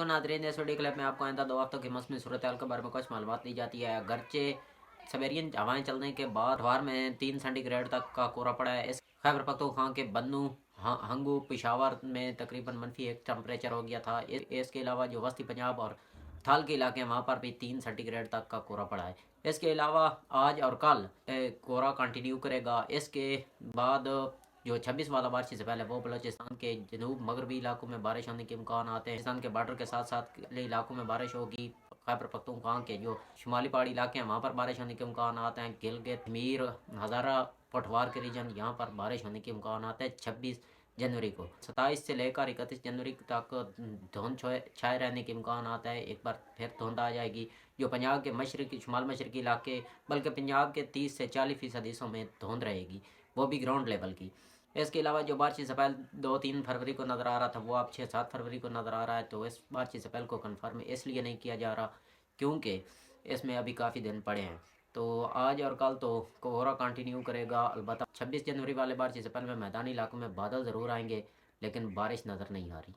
अलैकुम नाज़रीन, इस वीडियो क्लिप में आपको आइंदा 2 हफ्तों की मौसमी सूरत हाल के बारे में कुछ मालूमात दी जाती है। अगरचे सवेरियन हवाएं चलने के बाद अखबार में 3 सेंटीग्रेड तक का कोहरा पड़ा है। इस खैबर पख्तूनख्वा के बन्नू, हंगू, पेशावर में तकरीबन -1 टेम्परेचर हो गया था। इसके अलावा जो वस्ती पंजाब और थाल के इलाके हैं वहाँ पर भी 3 सेंटीग्रेड तक का कोहरा पड़ा है। इसके अलावा आज और कल कोहरा कंटिन्यू करेगा। इसके बाद जो 26 वाला बारिश से पहले वो बलोचिस्तान के जनूब मगरबी इलाकों में बारिश होने के इम्कान आते हैं। पाकिस्तान के बॉर्डर के साथ साथ इलाकों में बारिश होगी। खैबर पख्तूनख्वा के जो शुमाली पहाड़ी इलाके हैं वहाँ पर बारिश होने के इम्कान आते हैं। गिलगित, मीर, हज़ारा, पठवार के रीजन यहाँ पर बारिश होने के इम्कान आते हैं 26 जनवरी को। 27 से लेकर 31 जनवरी तक धुंध छाए रहने के इम्कान आता है। एक बार फिर धुंध आ जाएगी। जो पंजाब के मशरकी, शुमाल मशरकी इलाके, बल्कि पंजाब के 30 से 40% हिस्सों में धुंध रहेगी, वो भी ग्राउंड लेवल की। इसके अलावा जो बारिश से पहले 2-3 फरवरी को नज़र आ रहा था वो अब 6-7 फरवरी को नज़र आ रहा है। तो इस बारिश से पहले को कन्फर्म इसलिए नहीं किया जा रहा क्योंकि इसमें अभी काफ़ी दिन पड़े हैं। तो आज और कल तो कोहरा कंटिन्यू करेगा। अलबत्ता 26 जनवरी वाले बारिश से पहले में मैदानी इलाकों में बादल ज़रूर आएंगे, लेकिन बारिश नज़र नहीं आ रही।